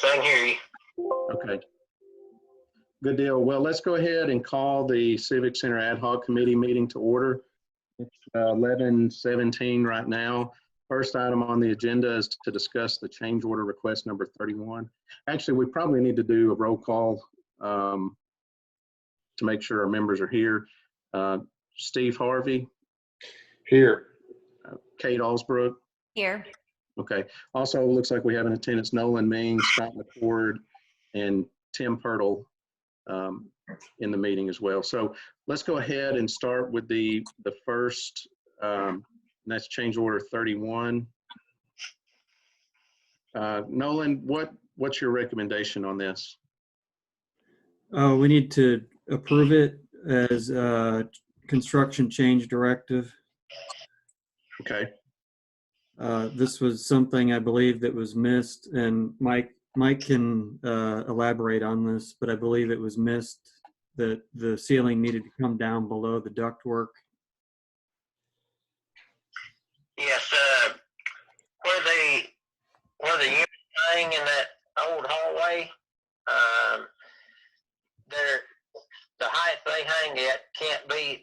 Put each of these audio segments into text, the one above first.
I can hear you. Okay. Good deal. Well, let's go ahead and call the Civic Center Ad Hoc Committee meeting to order. It's 11:17 right now. First item on the agenda is to discuss the change order request number 31. Actually, we probably need to do a roll call to make sure our members are here. Steve Harvey. Here. Kate Alsbrook. Here. Okay. Also, looks like we have in attendance Nolan Ming, Scott McCord, and Tim Pirtle in the meeting as well. So let's go ahead and start with the first, that's change order 31. Nolan, what's your recommendation on this? We need to approve it as a construction change directive. Okay. This was something I believe that was missed, and Mike can elaborate on this, but I believe it was missed that the ceiling needed to come down below the ductwork. Yes, where the unit hang in that old hallway, the height they hang at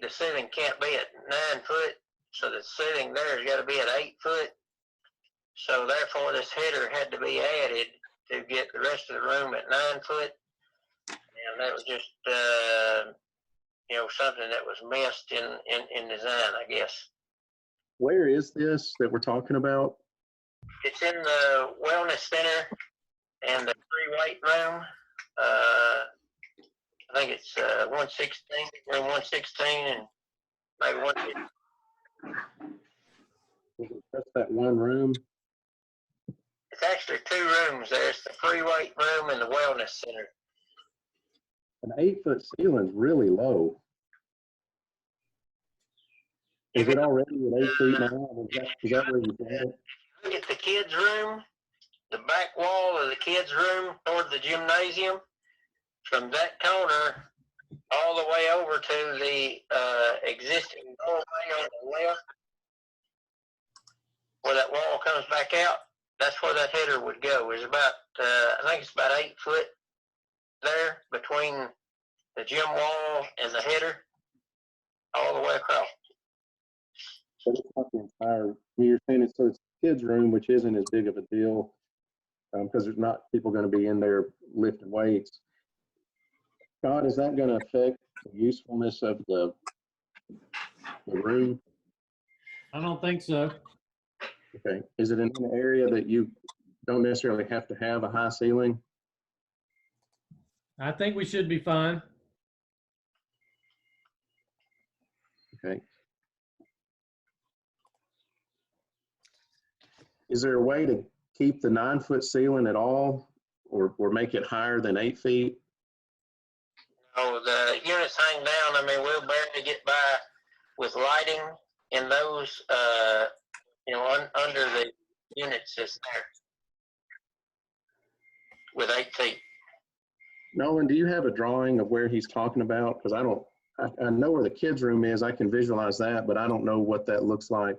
the ceiling can't be at 9 foot, so the ceiling there has got to be at 8 foot. So therefore, this header had to be added to get the rest of the room at 9 foot, and that was just something that was missed in design, I guess. Where is this that we're talking about? It's in the wellness center and the free weight room. I think it's 116, room 116, and maybe 115. Is it just that one room? It's actually 2 rooms there. It's the free weight room and the wellness center. An 8-foot ceiling is really low. Is it already at 8 feet now? Is that where you got it? Look at the kids' room, the back wall of the kids' room toward the gymnasium. From that corner all the way over to the existing doorway on the left, where that wall comes back out, that's where that header would go. It's about, I think it's about 8 foot there between the gym wall and the header, all the way across. So it's not the entire, you're saying it's the kids' room, which isn't as big of a deal because there's not people going to be in there lifting weights. Scott, is that going to affect the usefulness of the room? I don't think so. Okay. Is it in an area that you don't necessarily have to have a high ceiling? I think we should be fine. Okay. Is there a way to keep the 9-foot ceiling at all or make it higher than 8 feet? No, the units hang down. I mean, we'll barely get by with lighting in those, under the units that's there with 8 feet. Nolan, do you have a drawing of where he's talking about? Because I know where the kids' room is. I can visualize that, but I don't know what that looks like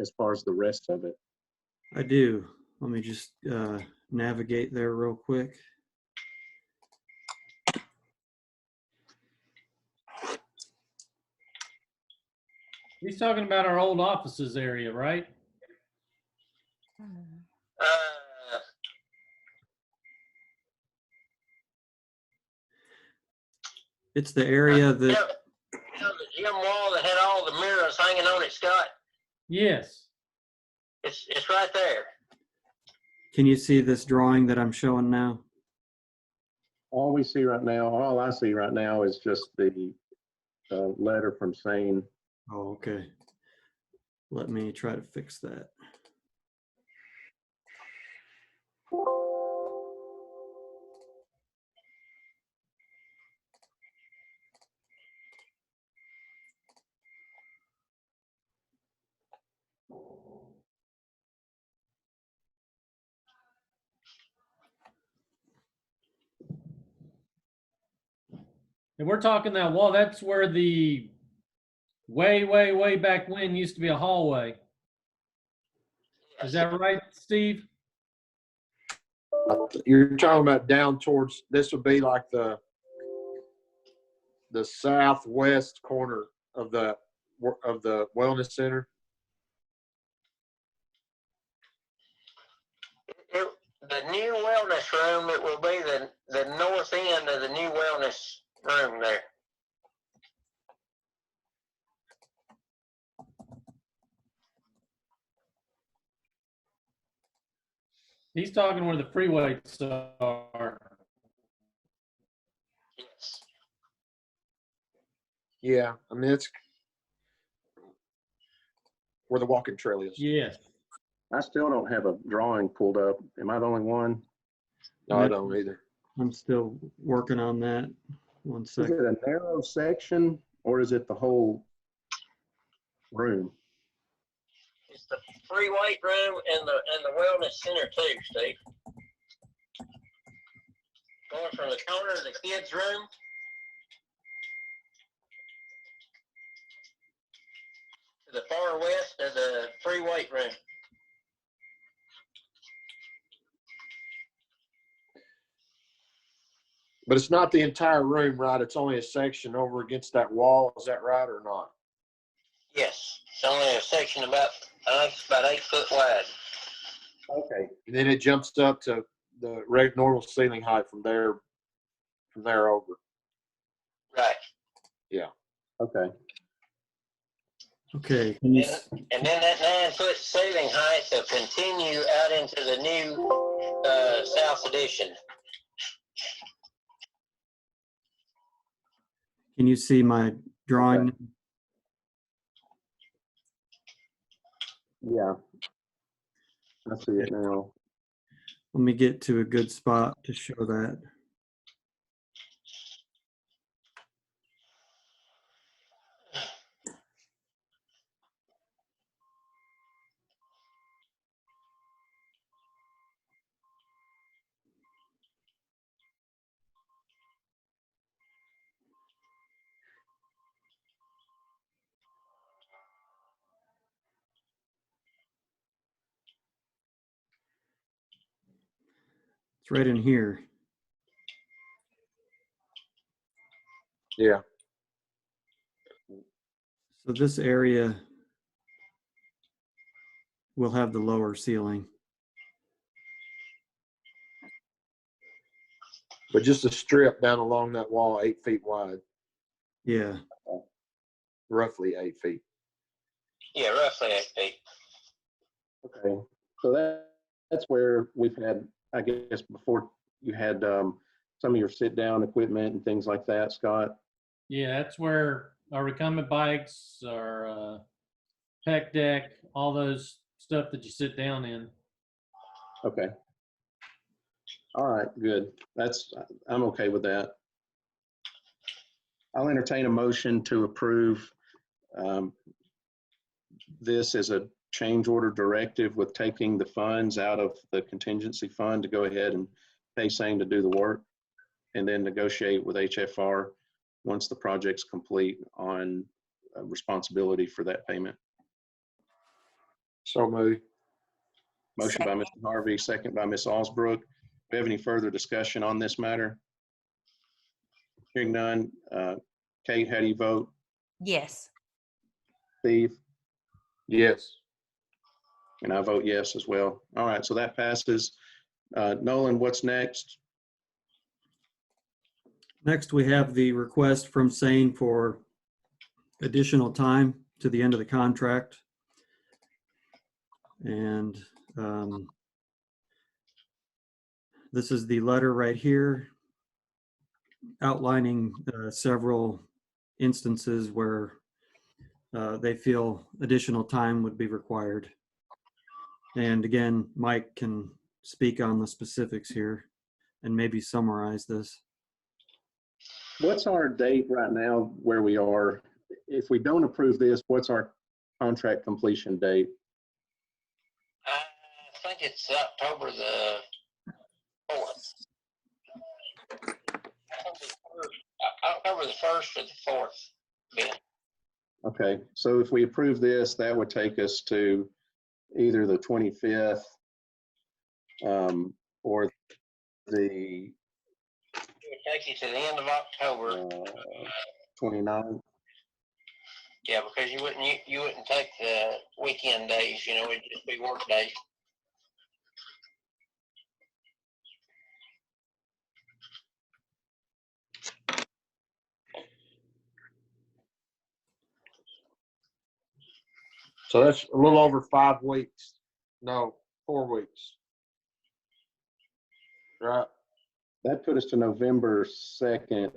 as far as the rest of it. I do. Let me just navigate there real quick. He's talking about our old offices area, right? It's the area that... the gym wall that had all the mirrors hanging on it, Scott? Yes. It's right there. Can you see this drawing that I'm showing now? All I see right now is just the letter from Sane. Oh, okay. Let me try to fix that. And we're talking that wall, that's where the way back when used to be a hallway. Is that right, Steve? You're talking about down towards, this would be like the southwest corner of the wellness center. The new wellness room, it will be the north end of the new wellness room there. He's talking where the free weights are. Yes. Yeah, I mean, it's where the walking trail is. Yes. I still don't have a drawing pulled up. Am I the only one? No, I don't either. I'm still working on that. One Is second. it a narrow section or is it the whole room? It's the free weight room and the wellness center too, Steve. Going from the corner of the kids' room to the far west of the free weight room. But it's not the entire room, right? It's only a section over against that wall. Is that right or not? Yes, it's only a section about, I think it's about 8 foot wide. Okay. And then it jumps up to the normal ceiling height from there over. Right. Okay. Okay. Can you, And then that 9 foot ceiling height will continue out into the new south addition. can you see my drawing? Okay. Yeah. I see it now. Let me get to a good spot to show that. It's right in here. Yeah. So this area will have the lower ceiling. But just a strip down along that wall, 8 feet wide, Yeah. roughly 8 feet. Yeah, roughly 8 feet. Okay. So that's where we've had, I guess, before you had some of your sit down equipment and things like that, Scott. Yeah, that's where our recumbent bikes, our pec deck, all those stuff that you sit down in. Okay. All right, good. I'm okay with that. I'll entertain a motion to approve this as a change order directive with taking the funds out of the contingency fund to go ahead and pay Sane to do the work and then negotiate with HFR once the project's complete on responsibility for that payment. So moved. Motion by Mr. Harvey, second by Ms. Alsbrook. Do we have any further discussion on this matter? Hearing none. Kate, how do you vote? Yes. Steve? Yes. And I vote yes as well. All right, so that passes. Nolan, what's next? Next, we have the request from Sane for additional time to the end of the contract. And this is the letter right here outlining several instances where they feel additional time would be required. And again, Mike can speak on the specifics here and maybe summarize this. What's our date right now where we are? If we don't approve this, what's our contract completion date? I think it's October the 4th. October the 1st or the 4th. Yeah. Okay, so if we approve this, that would take us to either the 25th for the It would take you to the end of October. 29th. Yeah, because you wouldn't take the weekend days, you know, it'd just be work days. So that's a little over 5 weeks. No, 4 weeks. Right. That put us to November 2nd,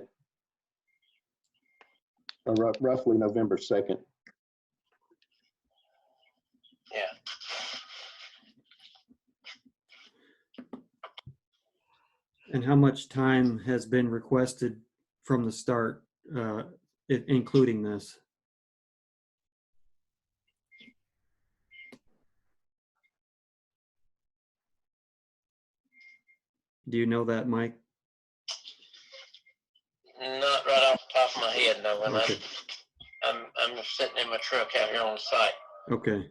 or roughly November 2nd. Yeah. And how much time has been requested from the start, including this? Do you know that, Mike? Not right off the top of my head, no. And Okay. I'm sitting in my truck out here on the site. Okay.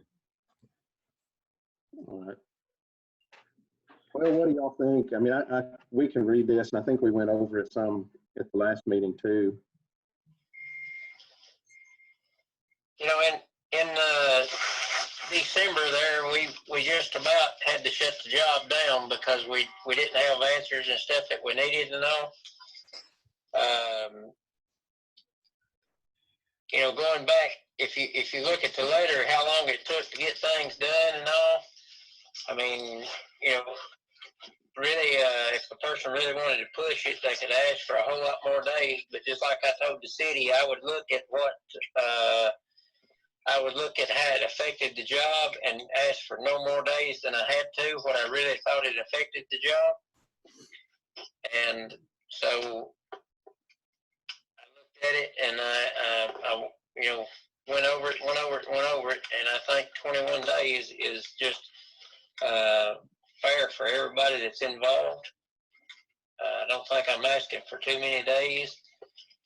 All right. Well, what do y'all think? I mean, we can read this, and I think we went over it some at the last meeting too. You know, in December there, we just about had to shut the job down because we didn't have answers and stuff that we needed to know. You know, going back, if you look at the letter, how long it took to get things done and all. I mean, you know, really, if a person really wanted to push it, they could ask for a whole lot more days. But just like I told the city, I would look at how it affected the job and ask for no more days than I had to, what I really thought it affected the job. And so I looked at it and I you know, went over it, and I think 21 days is just fair for everybody that's involved. I don't think I'm asking for too many days.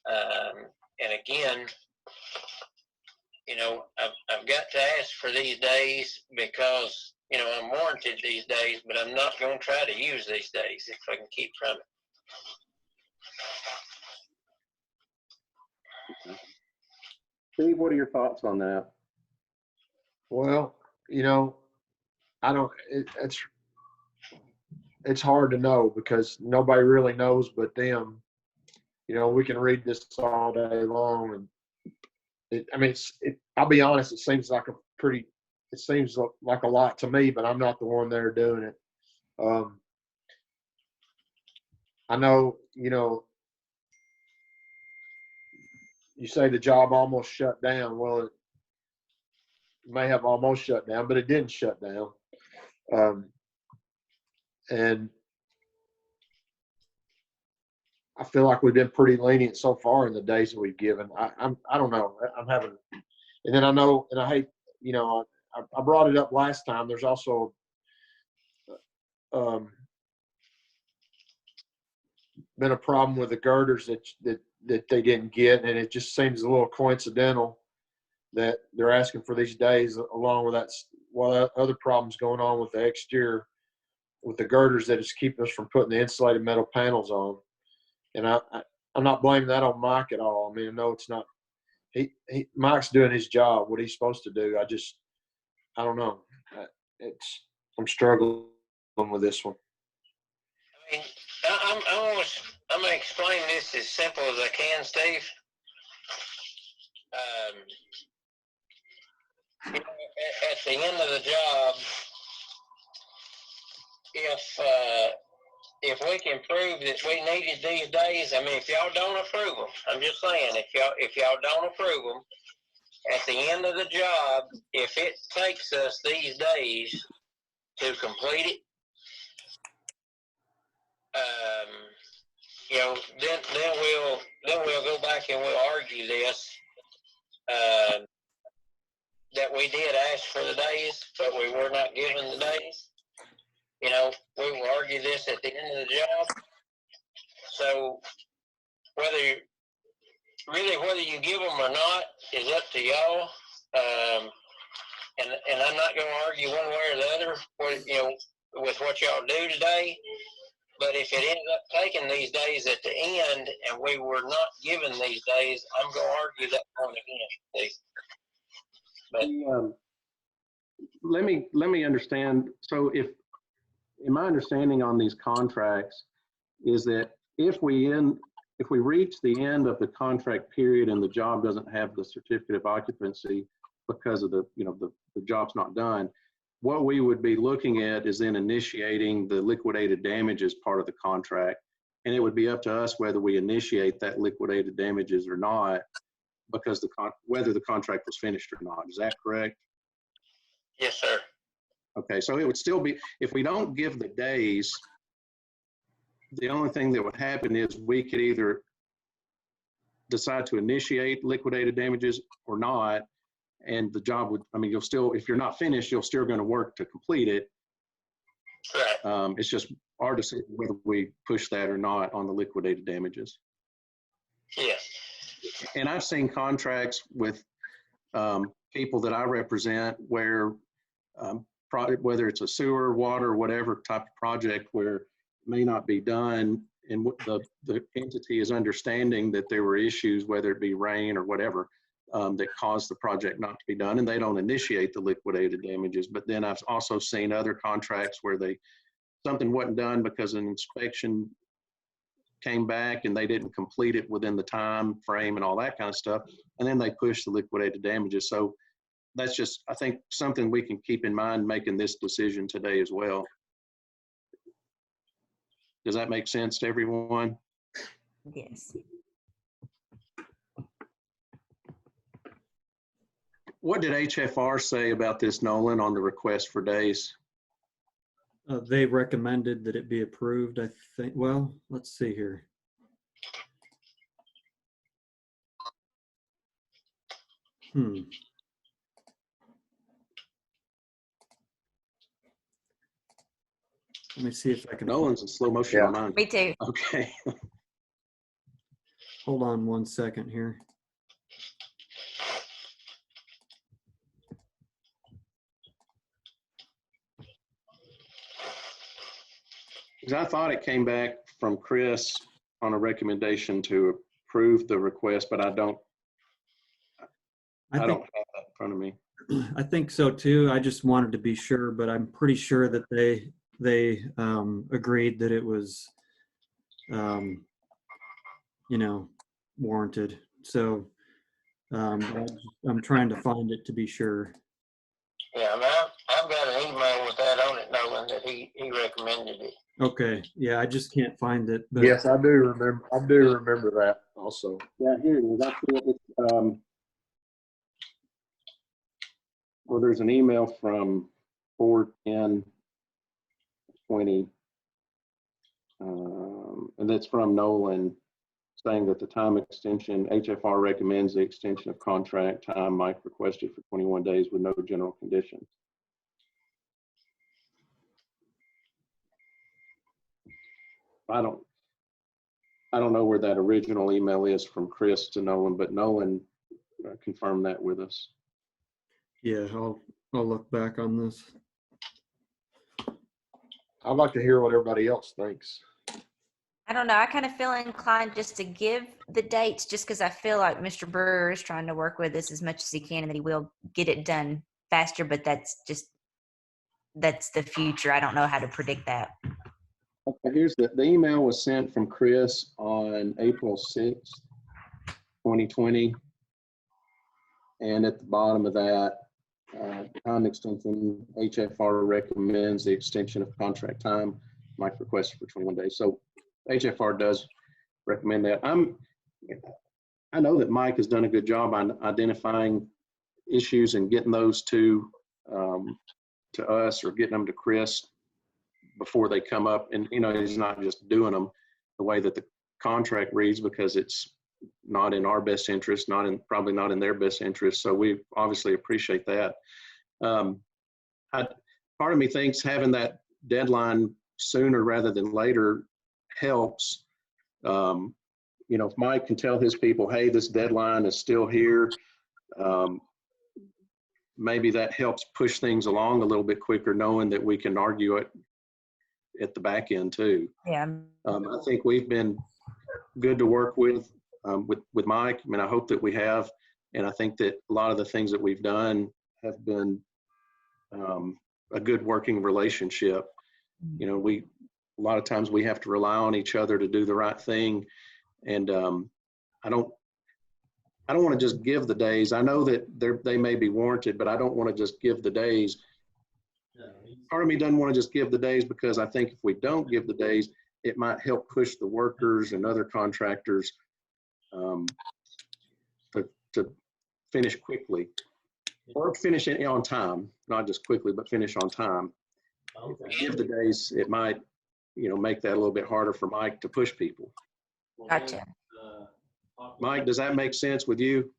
And again, you know, I've got to ask for these days because, you know, I'm warranted these days, but I'm not going to try to use these days if I can keep from it. Steve, what are your thoughts on that? Well, you know, I don't. It's hard to know because nobody really knows but them. You know, we can read this all day long, and I'll be honest. It seems like a lot to me, but I'm not the one there doing it. I know, you know, you say the job almost shut down. Well, it may have almost shut down, but it didn't shut down. And I feel like we've been pretty lenient so far in the days that we've given. I don't know. I'm having, and then I know, and I hate, you know, I brought it up last time. There's also been a problem with the girders that they didn't get, and it just seems a little coincidental that they're asking for these days, along with that other problems going on with the exterior with the girders that is keeping us from putting the insulated metal panels on. And I'm not blaming that on Mike at all. I mean, no, it's not. Mike's doing his job, what he's supposed to do. I don't know. I'm struggling with this one. I mean, I'm going to explain this as simple as I can, Steve. You know, at the end of the job, if we can prove that we needed these days, I mean, if y'all don't approve them, I'm just saying, if y'all don't approve them, at the end of the job, if it takes us these days to complete it, you know, then we'll go back and we'll argue this, that we did ask for the days, but we were not given the days. You know, we will argue this at the end of the job. So whether you give them or not is up to y'all. And I'm not going to argue one way or the other. You know, with what y'all do today. But if it ends up taking these days at the end and we were not given these days, I'm going to argue that point again. But Let me understand. So if, in my understanding on these contracts is that if we reach the end of the contract period and the job doesn't have the certificate of occupancy because of the job's not done, what we would be looking at is then initiating the liquidated damages part of the contract. And it would be up to us whether we initiate that liquidated damages or not, because whether the contract was finished or not. Is that correct? yes, sir. Okay, so it would still be, if we don't give the days, the only thing that would happen is we could either decide to initiate liquidated damages or not, and the job would, I mean, you'll still, if you're not finished, you're still going to work to complete it. Right. It's just our decision whether we push that or not on the liquidated damages. Yes. And I've seen contracts with people that I represent where whether it's a sewer, water, whatever type of project where it may not be done, and the entity is understanding that there were issues, whether it be rain or whatever, that caused the project not to be done, and they don't initiate the liquidated damages. But then I've also seen other contracts where something wasn't done because an inspection came back and they didn't complete it within the time frame and all that kind of stuff, and then they push the liquidated damages. So that's just, I think, something we can keep in mind making this decision today as well. Does that make sense to everyone? Yes. What did HFR say about this, Nolan, on the request for days? They recommended that it be approved, I think. Well, let's see here. Let me see if I can. Nolan's in slow motion on mine. Me too. Okay. Hold on 1 second here. I thought it came back from Chris on a recommendation to approve the request, but I don't have that in front of me. I think so too. I just wanted to be sure, but I'm pretty sure that they agreed that it was, warranted. So I'm trying to find it to be sure. Yeah, I mean, I've got an email with that on it, Nolan, that he recommended it. Okay. Yeah, I just can't find it. But Yes, I do remember. I do remember that also. Yeah, here it is. I see it. Well, there's an email from 4/10/20, and that's from Nolan, saying that the time extension, HFR recommends the extension of contract time Mike requested for 21 days with no general conditions. I don't know where that original email is from Chris to Nolan, but Nolan confirmed that with us. yeah, I'll look back on this. I'd like to hear what everybody else thinks. I don't know. I kind of feel inclined just to give the dates just because I feel like Mr. Brewer is trying to work with us as much as he can and that he will get it done faster, but that's the future. I don't know how to predict that. Okay, here's the email was sent from Chris on April 6th, 2020. And at the bottom of that, time extension, HFR recommends the extension of contract time. Mike requested for 21 days. So HFR does recommend that. I know that Mike has done a good job on identifying issues and getting those to us or getting them to Chris before they come up. And, he's not just doing them the way that the contract reads, because it's not in our best interest, probably not in their best interest. So we obviously appreciate that. Part of me thinks having that deadline sooner rather than later helps. If Mike can tell his people, hey, this deadline is still here, maybe that helps push things along a little bit quicker, knowing that we can argue it at the back end too. Yeah. I think we've been good to work with Mike. I mean, I hope that we have, and I think that a lot of the things that we've done have been a good working relationship. You know, a lot of times we have to rely on each other to do the right thing, and I don't want to just give the days. I know that they may be warranted, but I don't want to just give the days. Part of me doesn't want to just give the days because I think if we don't give the days, it might help push the workers and other contractors to finish quickly, or finish it on time, not just quickly, but finish on time. If we give the days, it might, make that a little bit harder for Mike to push people. Gotcha. Mike, does that make sense with you?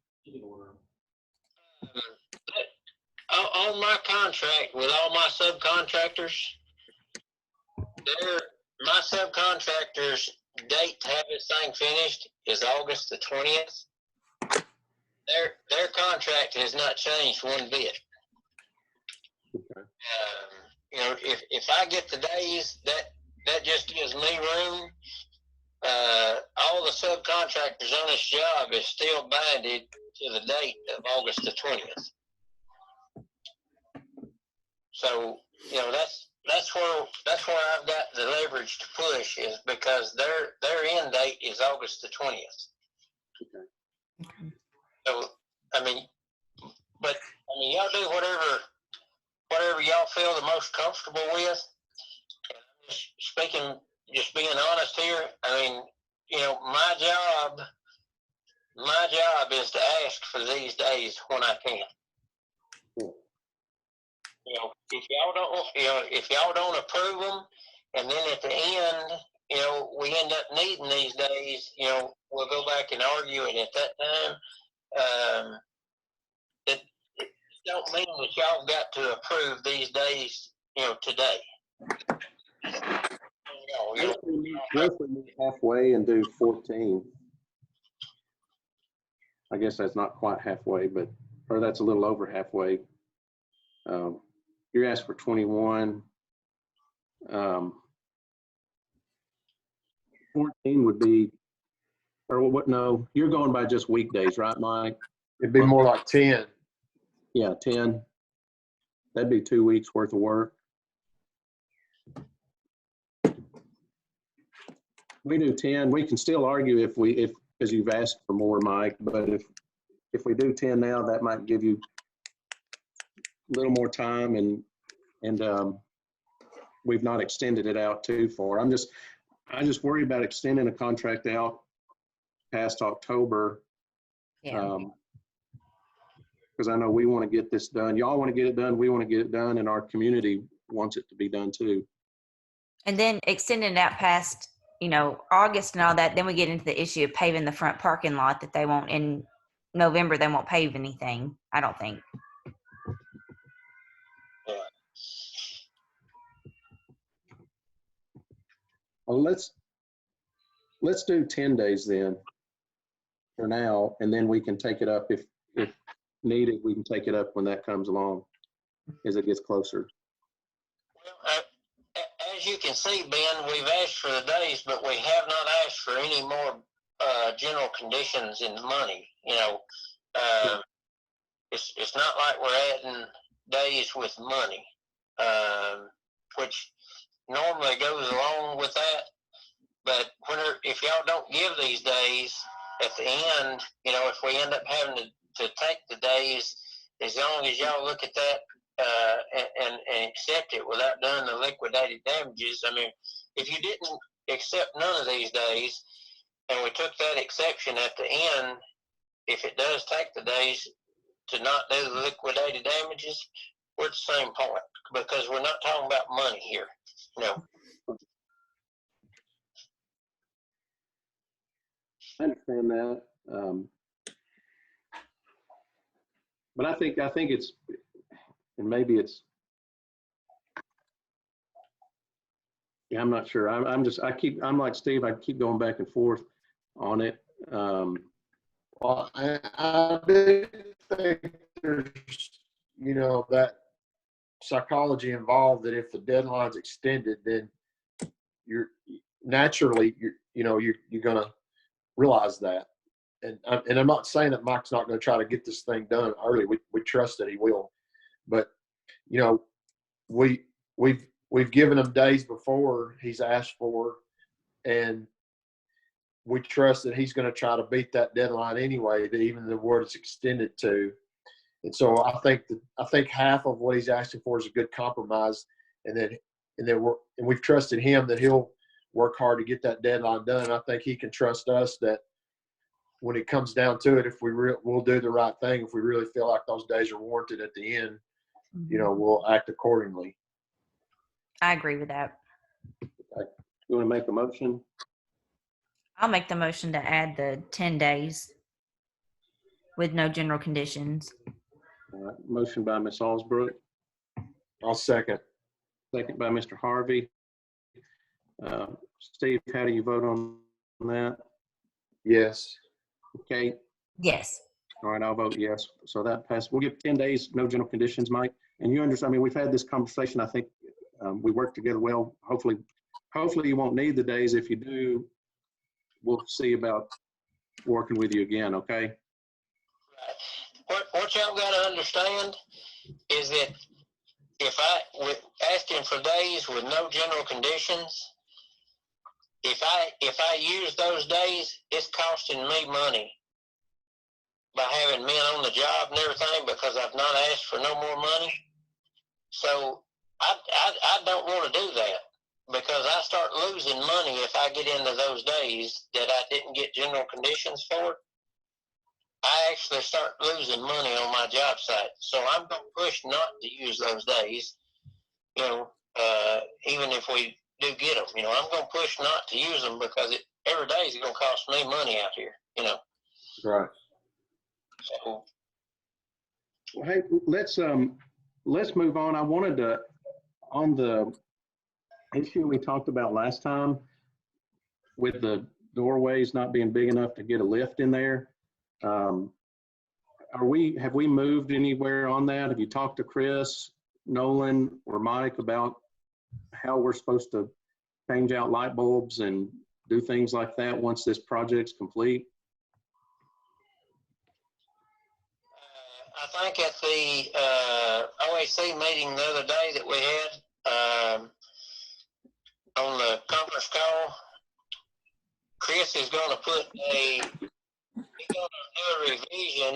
On my contract with all my subcontractors, my subcontractors' date to have this thing finished is August the 20th. Their contract has not changed one bit. Okay. If I get the days, that just gives me room. All the subcontractors on this job is still binded to the date of August the 20th. So, that's where I've got the leverage to push, is because their end date is August the 20th. Okay. So, y'all do whatever y'all feel the most comfortable with. Just being honest here, my job is to ask for these days when I can. If y'all don't approve them, and then at the end, we end up needing these days, we'll go back and argue, and at that time, it don't mean that y'all got to approve these days, today. What if we meet halfway and do 14? I guess that's not quite halfway, or that's a little over halfway. You're asked for 21. 14 would be, or what? No, you're going by just weekdays, right, Mike? It'd be more like 10. Yeah, 10. That'd be 2 weeks worth of work. We do 10. We can still argue because you've asked for more, Mike, but if we do 10 now, that might give you a little more time, and we've not extended it out too far. I just worry about extending a contract out past October. Yeah. Because I know we want to get this done. Y'all want to get it done. We want to get it done, and our community wants it to be done too. And then extending it out past, August and all that, then we get into the issue of paving the front parking lot that they won't in November. They won't pave anything, I don't think. Well, let's do 10 days then for now, and then we can take it up if needed. We can take it up when that comes along as it gets closer. Well, as you can see, Ben, we've asked for the days, but we have not asked for any more general conditions in the money. It's not like we're adding days with money, which normally goes along with that. But if y'all don't give these days at the end, if we end up having to take the days, as long as y'all look at that and accept it without doing the liquidated damages. If you didn't accept none of these days, and we took that exception at the end, if it does take the days to not do the liquidated damages, we're at the same point, because we're not talking about money here. I understand that, but I think it's, and maybe it's, yeah, I'm not sure. I'm like Steve. I keep going back and forth on it. Well, I do think there's, that psychology involved, that if the deadline's extended, then naturally, you're going to realize that. And I'm not saying that Mike's not going to try to get this thing done early. We trust that he will. But, we've given him days before he's asked for, and we trust that he's going to try to beat that deadline anyway, that even the word is extended to. And so I think half of what he's asking for is a good compromise, and we've trusted him that he'll work hard to get that deadline done. I think he can trust us that when it comes down to it, if we'll do the right thing. If we really feel like those days are warranted at the end, we'll act accordingly. I agree with that. You want to make a motion? I'll make the motion to add the 10 days with no general conditions. All right. Motion by Ms. Alsbrook, I'll second. second by Mr. Harvey. Steve, how do you vote on that? Yes. Okay. Yes. All right, I'll vote yes. So that passed. We'll give 10 days, no general conditions, Mike. And you understand, I mean, we've had this conversation. I think we work together well. Hopefully you won't need the days. If you do, we'll see about working with you again, okay? What y'all got to understand is that if I asked him for days with no general conditions, if I use those days, it's costing me money by having men on the job and everything, because I've not asked for no more money. So I don't want to do that, because I start losing money if I get into those days that I didn't get general conditions for. I actually start losing money on my job site. So I'm going to push not to use those days, even if we do get them. I'm going to push not to use them, because every day is going to cost me money out here, Right. So, Well, hey, let's move on. I wanted to, on the issue we talked about last time with the doorways not being big enough to get a lift in there. Have we moved anywhere on that? Have you talked to Chris, Nolan, or Mike about how we're supposed to change out light bulbs and do things like that once this project's complete? I think at the OAC meeting the other day that we had on the conference call, Chris is going to do a revision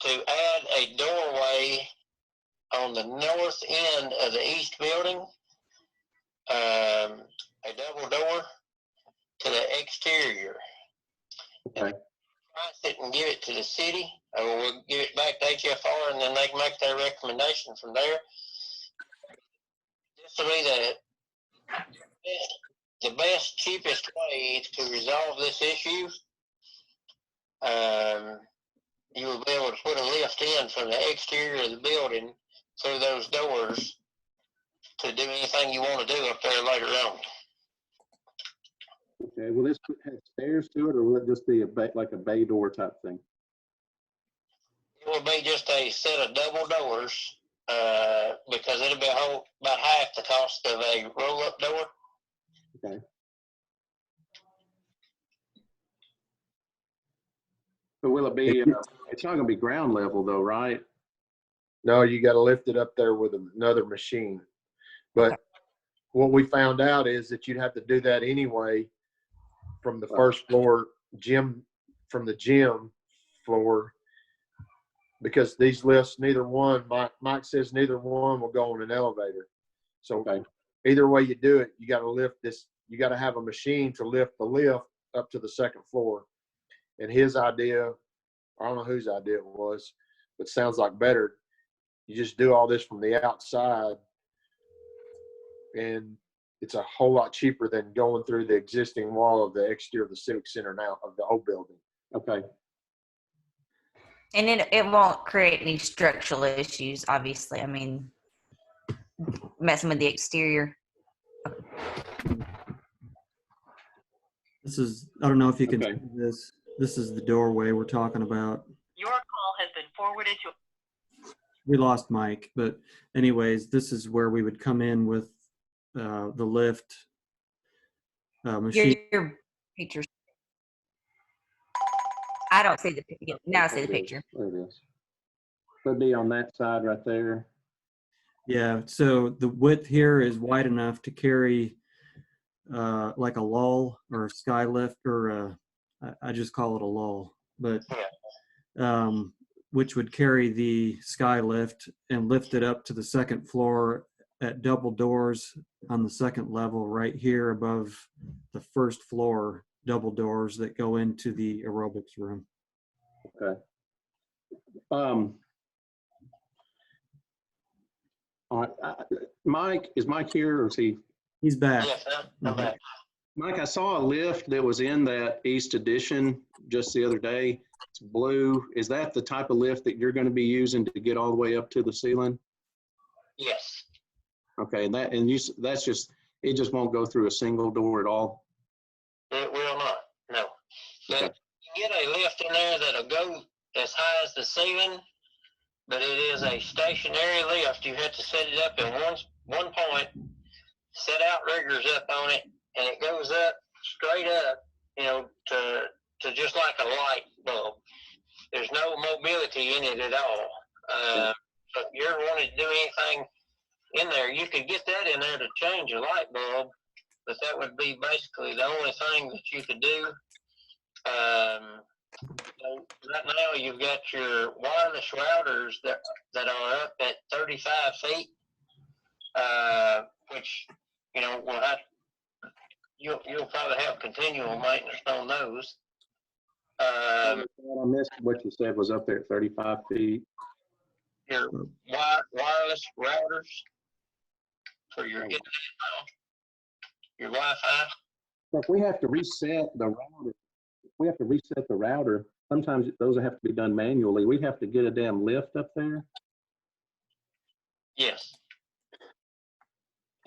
to add a doorway on the north end of the east building, a double door to the exterior. Okay. Price it and give it to the city, or we'll give it back to HFR, and then they can make their recommendation from there. This will be the best, cheapest way to resolve this issue. You will be able to put a lift in from the exterior of the building through those doors to do anything you want to do up there later on. Okay, will this have stairs to it, or will it just be like a bay door type thing? It will be just a set of double doors, because it'll be about half the cost of a roll-up door. Okay. But will it be, it's not going to be ground level though, right? No, you got to lift it up there with another machine. But what we found out is that you'd have to do that anyway from the first floor from the gym floor, because these lifts, Mike says neither one will go on an elevator. So either way you do it, you got to lift this, you got to have a machine to lift the lift up to the second floor. And his idea, I don't know whose idea it was, but sounds like better. You just do all this from the outside, and it's a whole lot cheaper than going through the existing wall of the exterior of the Civic Center now, of the old building. Okay. And it won't create any structural issues, obviously. I mean, messing with the exterior. This is, I don't know if you can Okay. see this. This is the doorway we're talking about. Your call has been forwarded to. We lost Mike, but anyways, this is where we would come in with the lift machine. Your pictures. I don't see the picture. Now I see the There it is. picture. There it is. Could be on that side right there. Yeah, so the width here is wide enough to carry like a lull or a sky lift, or I just call it a lull, but which would carry the sky lift and lift it up to the second floor at double doors on the second level right here above the first floor, double doors that go into the aerobics room. Okay. All right. Mike, is Mike here or is he? He's back. Yes, I'm back. Mike, I saw a lift that was in that East Addition just the other day. It's blue. Is that the type of lift that you're going to be using to get all the way up to the ceiling? Yes. Okay, and that's just, it just won't go through a single door at all? It will not, no. But Okay. you can get a lift in there that'll go as high as the ceiling, but it is a stationary lift. You have to set it up in one point, set outriggers up on it, and it goes up straight up, to just like a light bulb. There's no mobility in it at all. So if you ever wanted to do anything in there, you could get that in there to change a light bulb, but that would be basically the only thing that you could do. So right now you've got your wireless routers that are up at 35 feet, which, will have, you'll probably have continual maintenance on those. I missed what you said was up there at 35 feet. Your wireless routers for your internet, your Wi-Fi. If we have to reset the router, sometimes those have to be done manually. We have to get a damn lift up there. Yes.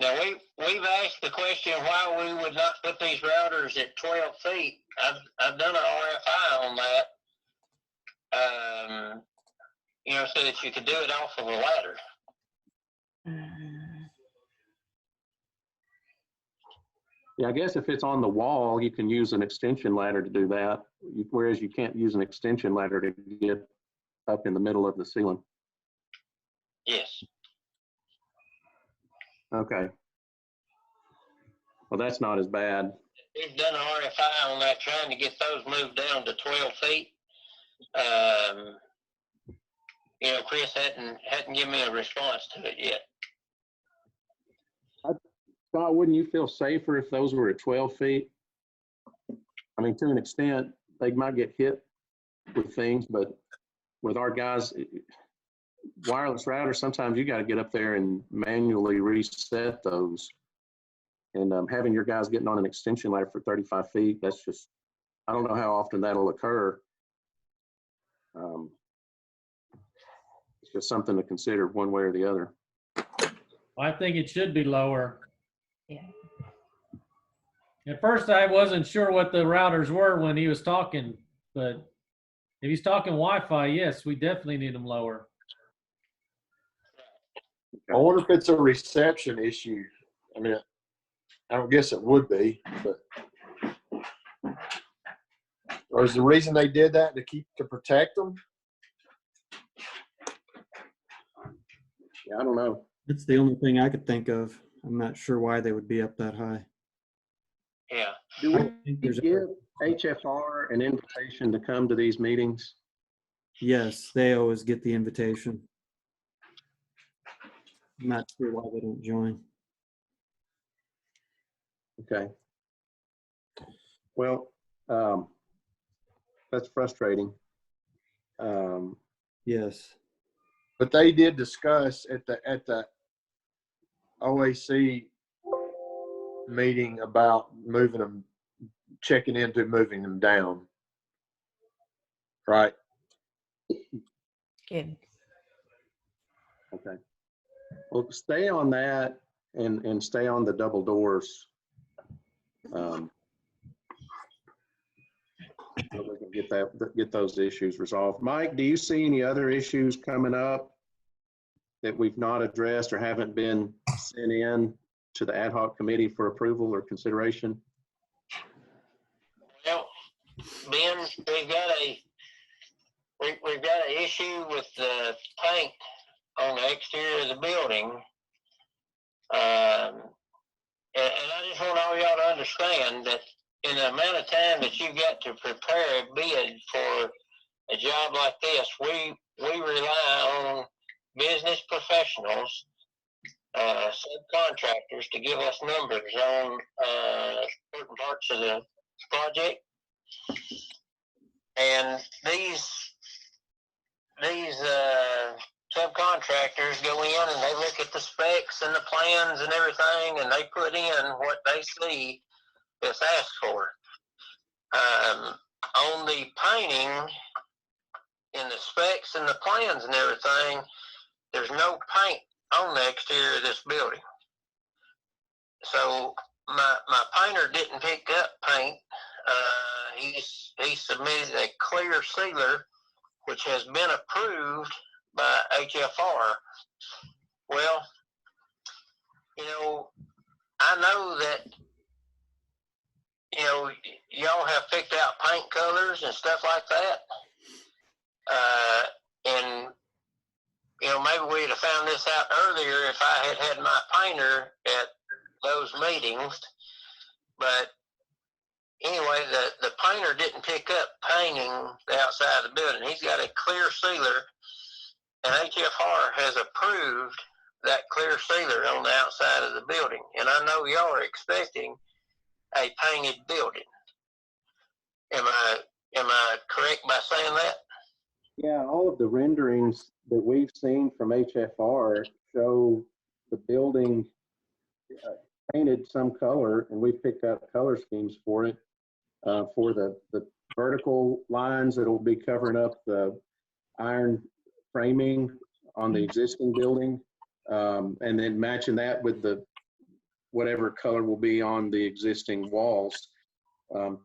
Now we've asked the question why we would not put these routers at 12 feet. I've done an RFI on that. So that you could do it off of a ladder. Yeah, I guess if it's on the wall, you can use an extension ladder to do that, whereas you can't use an extension ladder to get up in the middle of the ceiling. Yes. Okay. Well, that's not as bad. We've done an RFI on that, trying to get those moved down to 12 feet. Chris hadn't given me a response to it yet. Scott, wouldn't you feel safer if those were at 12 feet? I mean, to an extent, they might get hit with things, but with our guys, wireless routers, sometimes you got to get up there and manually reset those. And having your guys getting on an extension ladder for 35 feet, that's just, I don't know how often that'll occur. It's just something to consider one way or the other. I think it should be lower. Yeah. At first, I wasn't sure what the routers were when he was talking, but if he's talking Wi-Fi, yes, we definitely need them lower. I wonder if it's a reception issue. I mean, I don't guess it would be, but or is the reason they did that to protect them? Yeah, I don't know. It's the only thing I could think of. I'm not sure why they would be up that high. Yeah. Do I we don't think there's give HFR an invitation to come to these meetings? Yes, they always get the invitation. I'm not sure why they don't join. Okay. Well, that's frustrating. Yes. But they did discuss at the OAC meeting about moving them, checking into moving them down. Right. Good. Okay. Well, stay on that and stay on the double doors. So we can get those issues resolved. Mike, do you see any other issues coming up that we've not addressed or haven't been sent in to the ad hoc committee for approval or consideration? Ben, we've got an issue with the paint on the exterior of the building. And I just want all y'all to understand that in the amount of time that you've got to prepare a bid for a job like this, we rely on business professionals, subcontractors to give us numbers on certain parts of the project. And these subcontractors go in and they look at the specs and the plans and everything, and they put in what they see that's asked for. On the painting, in the specs and the plans and everything, there's no paint on the exterior of this building. So my painter didn't pick up paint. He submitted a clear sealer, which has been approved by HFR. Well, I know that, y'all have picked out paint colors and stuff like that. And, maybe we'd have found this out earlier if I had had my painter at those meetings. But anyway, the painter didn't pick up painting the outside of the building. He's got a clear sealer, and HFR has approved that clear sealer on the outside of the building. And I know y'all are expecting a painted building. Am I correct by saying that? Yeah, all of the renderings that we've seen from HFR show the building painted some color, and we've picked out color schemes for it. For the vertical lines, it'll be covering up the iron framing on the existing building, and then matching that with the whatever color will be on the existing walls,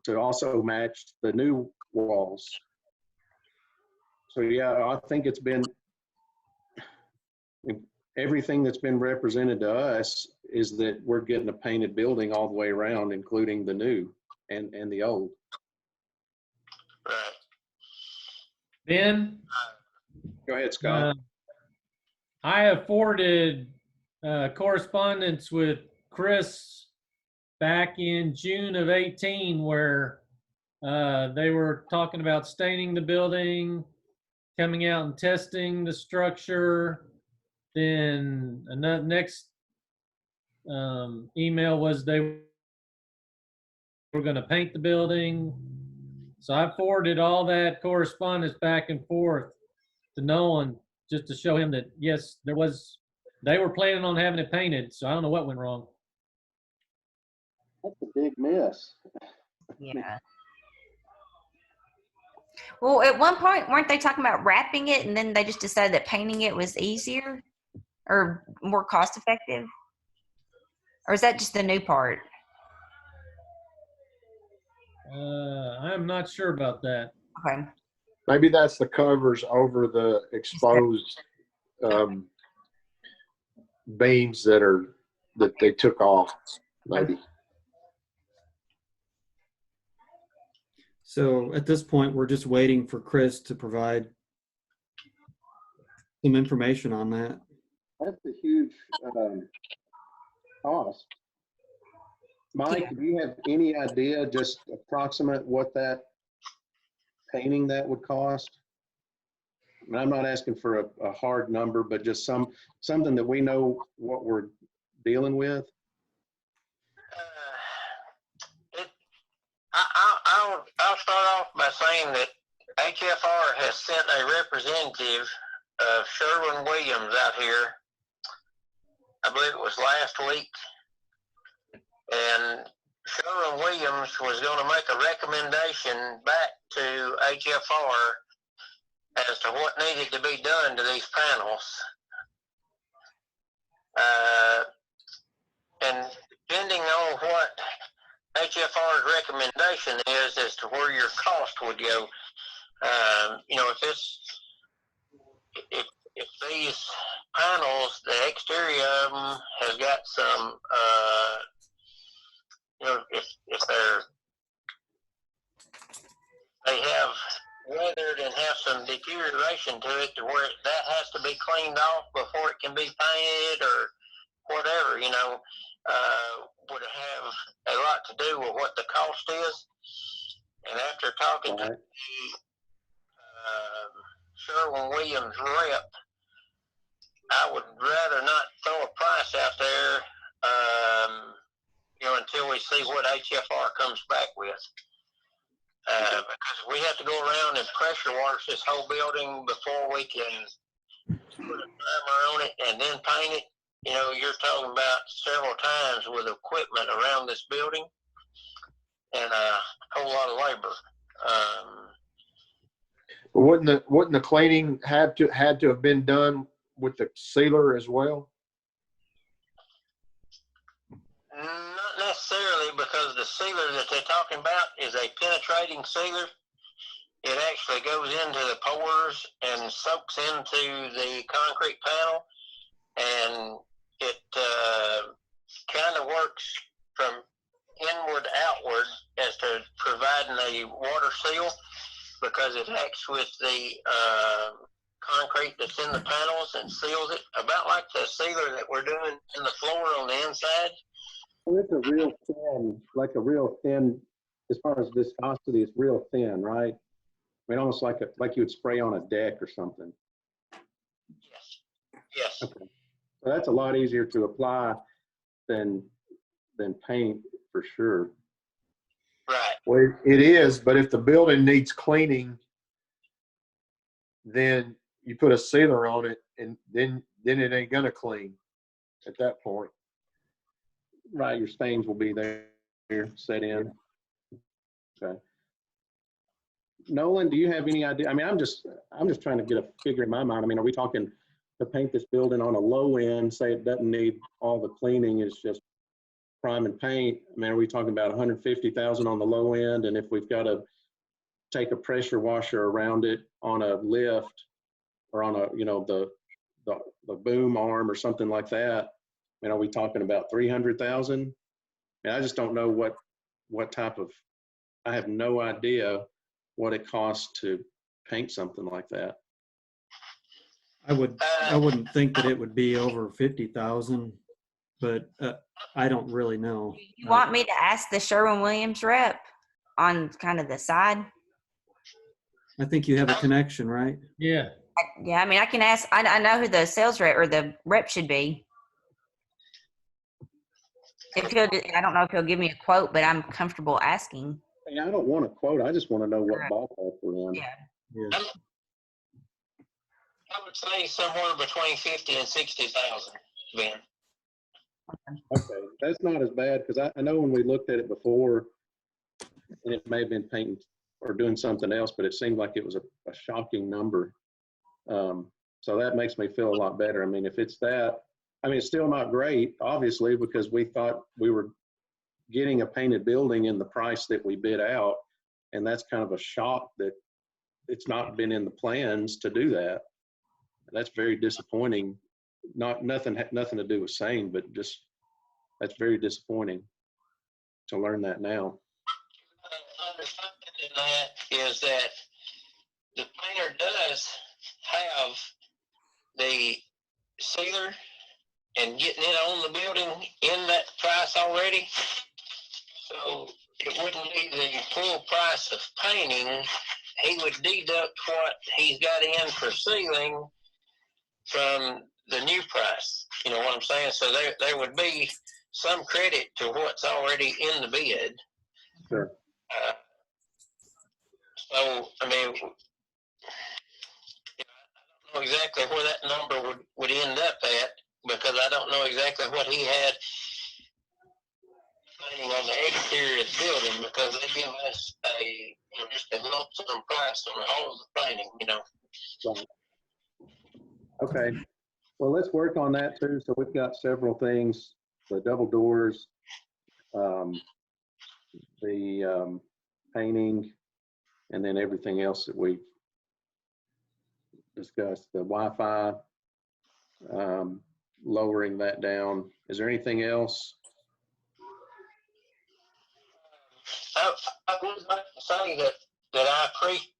to also match the new walls. So yeah, I think it's been, everything that's been represented to us is that we're getting a painted building all the way around, including the new and the old. Right. Ben, Go ahead, Scott. I have forwarded correspondence with Chris back in June of 18, where they were talking about staining the building, coming out and testing the structure. Then another next email was they were going to paint the building. So I forwarded all that correspondence back and forth to Nolan, just to show him that, yes, they were planning on having it painted. So I don't know what went wrong. That's a big miss. Yeah. Well, at one point, weren't they talking about wrapping it, and then they just decided that painting it was easier or more cost effective? Or is that just the new part? I'm not sure about that. Okay. Maybe that's the covers over the exposed beams that they took off, maybe. So at this point, we're just waiting for Chris to provide some information on that. That's a huge cost. Mike, do you have any idea, just approximate what that painting that would cost? I mean, I'm not asking for a hard number, but just something that we know what we're dealing with. I'll start off by saying that HFR has sent a representative of Sherwin-Williams out here. I believe it was last week. And Sherwin-Williams was going to make a recommendation back to HFR as to what needed to be done to these panels. And depending on what HFR's recommendation is as to where your cost would go, if these panels, the exterior of them has got some, if they're penetration to it to where that has to be cleaned off before it can be painted or whatever, would have a lot to do with what the cost is. And after talking to Right. Sherwin-Williams rep, I would rather not throw a price out there, until we see what HFR comes back with. Because we have to go around and pressure wash this whole building before we can put a primer on it and then paint it. You're talking about several times with equipment around this building and a whole lot of labor. Wouldn't the cleaning had to have been done with the sealer as well? Not necessarily, because the sealer that they're talking about is a penetrating sealer. It actually goes into the pores and soaks into the concrete panel, and it kind of works from inward outward as to providing a water seal, because it acts with the concrete that's in the panels and seals it, about like the sealer that we're doing in the floor on the inside. Well, it's a real thin, like a real thin, as far as viscosity, it's real thin, right? I mean, almost like you would spray on a deck or something. Yes. Okay. So that's a lot easier to apply than paint, for sure. Right. Well, it is, but if the building needs cleaning, then you put a sealer on it, and then it ain't gonna clean at that point. Right, your stains will be there, set in. Okay. Nolan, do you have any idea? I mean, I'm just trying to get a figure in my mind. I mean, are we talking to paint this building on a low end, say it doesn't need all the cleaning, it's just prime and paint? I mean, are we talking about 150,000 on the low end? And if we've got to take a pressure washer around it on a lift or on a, the boom arm or something like that, are we talking about 300,000? And I just don't know what type of, I have no idea what it costs to paint something like that. I wouldn't think that it would be over 50,000, but I don't really know. You want me to ask the Sherwin-Williams rep on kind of the side? I think you have a connection, right? Yeah. Yeah, I mean, I can ask. I know who the sales rep or the rep should be. If he'll, I don't know if he'll give me a quote, but I'm comfortable asking. Hey, I don't want to quote. I just want to know what ballpark we're in. Yeah. Yeah. I would say somewhere between 50 and 60,000, Ben. Okay, that's not as bad, because I know when we looked at it before, and it may have been painting or doing something else, but it seemed like it was a shocking number. So that makes me feel a lot better. I mean, if it's that, I mean, it's still not great, obviously, because we thought we were getting a painted building in the price that we bid out, and that's kind of a shock that it's not been in the plans to do that. That's very disappointing. Nothing to do with Sane, but just that's very disappointing to learn that now. Understanding in that is that the painter does have the sealer and getting it on the building in that price already. So it wouldn't be the full price of painting. He would deduct what he's got in for sealing from the new price. You know what I'm saying? So there would be some credit to what's already in the bid. Sure. So, I mean, I don't know exactly where that number would end up at, because I don't know exactly what he had painting on the exterior of the building, because they give us just a lump sum price on all of the painting, Right. Okay. Well, let's work on that too. So we've got several things: the double doors, the painting, and then everything else that we've discussed. The Wi-Fi, lowering that down. Is there anything else? I would like to say that I appreciate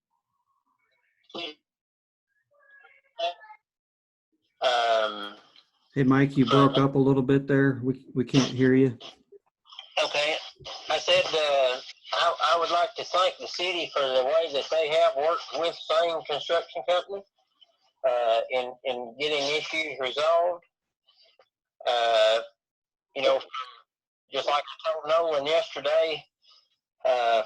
Hey, Mike, you broke up a little bit there. We can't hear you. Okay, I said I would like to thank the city for the way that they have worked with Same Construction Company in getting issues resolved. You know, just like I told Nolan yesterday,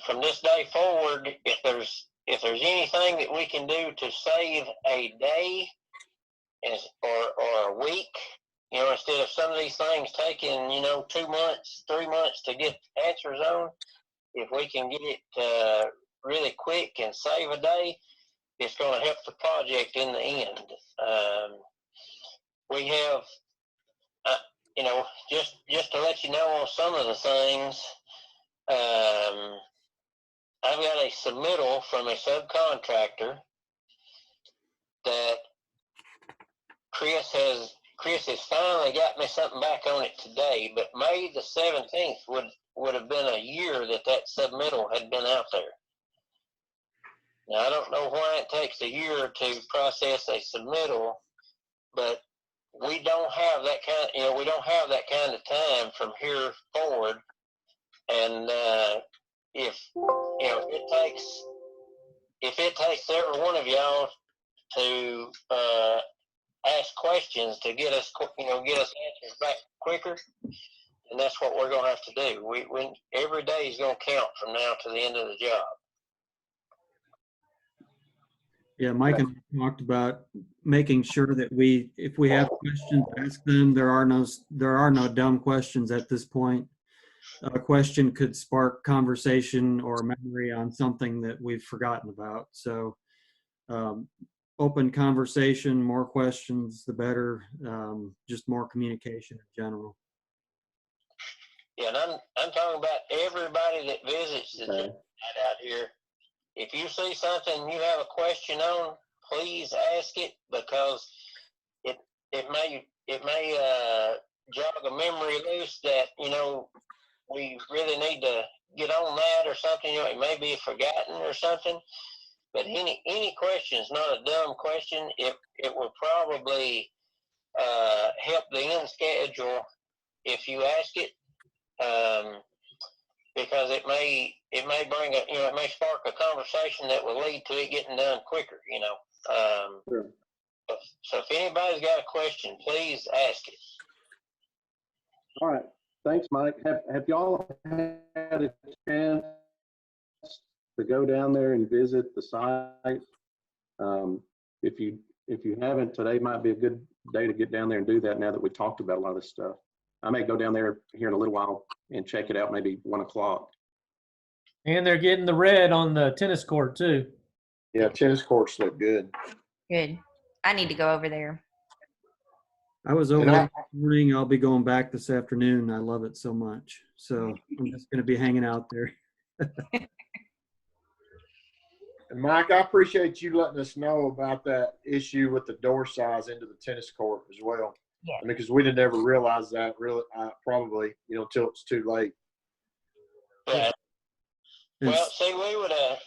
from this day forward, if there's anything that we can do to save a day or a week, you know, instead of some of these things taking, you know, 2 months, 3 months to get answers on, if we can get it really quick and save a day, it's going to help the project in the end. We have, you know, just to let you know on some of the things, I've got a submittal from a subcontractor that Chris has finally got me something back on it today, but May the 17th would have been a year that submittal had been out there. Now, I don't know why it takes a year to process a submittal, but we don't have that kind of time from here forward. And if it takes every one of y'all to ask questions to get us answers back quicker, and that's what we're going to have to do. We every day is going to count from now to the end of the job. Yeah, Mike and I talked about making sure that if we have questions, ask them. There are no dumb questions at this point. A question could spark conversation or memory on something that we've forgotten about. So, open conversation, more questions, the better. Just more communication in general. Yeah, and I'm talking about everybody that visits the site out here. If you see something you have a question on, please ask it, because it may jog a memory loose that, you know, we really need to get on that or something. You know, it may be forgotten or something. But any question is not a dumb question. It will probably help the end schedule if you ask it, because it may bring it may spark a conversation that will lead to it getting done quicker. You know, Sure. So if anybody's got a question, please ask it. All right. Thanks, Mike. Have y'all had a chance to go down there and visit the site? If you haven't, today might be a good day to get down there and do that now that we talked about a lot of this stuff. I may go down there here in a little while and check it out, maybe 1 o'clock. And they're getting the red on the tennis court too. Yeah, tennis courts look good. Good. I need to go over there. I was over there this morning. I'll be going back this afternoon. I love it so much. So I'm just going to be hanging out there. And Mike, I appreciate you letting us know about that issue with the door size into the tennis court as well. Yeah. I mean, because we didn't ever realize that really, probably, you know, until it's too late. Yeah. Well, see, we would have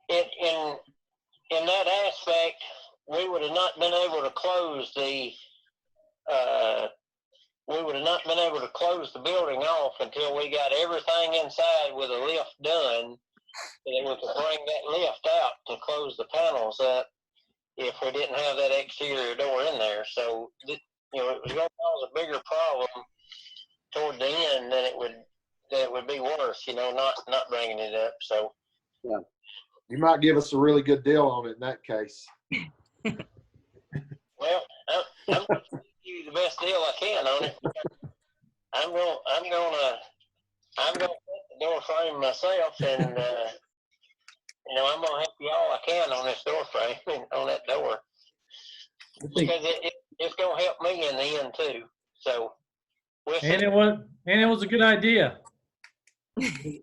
in that aspect, we would have not been able to close the building off until we got everything inside with a lift done, so that we could bring that lift out to close the panels up if we didn't have that exterior door in there. So, you know, it was going to cause a bigger problem toward the end than it would be worth, you know, not bringing it up. So, yeah. You might give us a really good deal on it in that case. Well, I'm going to give you the best deal I can on it. I'm going to put the door frame myself, and you know, I'm going to help you all I can on this door frame, on that door, because it's going to help me in the end too. So, And it was a good idea. Yeah.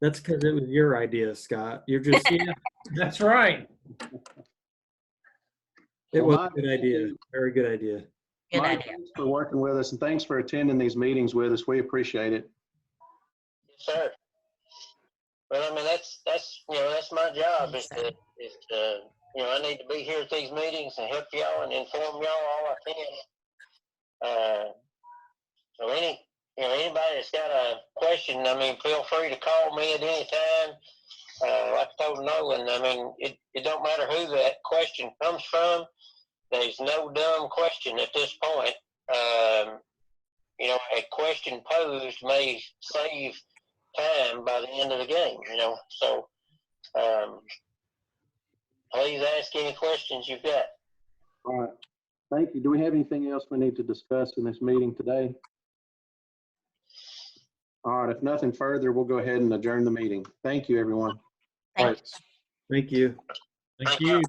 That's because it was your idea, Scott. You're just, Yeah, that's right. it Well, was a good idea. Very good idea. Good Mike, idea. thanks for working with us, and thanks for attending these meetings with us. We appreciate it. Yes, sir. Well, I mean, that's you know, that's my job is to I need to be here at these meetings and help y'all and inform y'all all I can. So anybody that's got a question, I mean, feel free to call me at any time. Like I told Nolan, I mean, it don't matter who that question comes from. There's no dumb question at this point. A question posed may save time by the end of the game, So please ask any questions you've got. All right. Thank you. Do we have anything else we need to discuss in this meeting today? All right. If nothing further, we'll go ahead and adjourn the meeting. Thank you, everyone. All right. Thanks. Thank you. Thank you.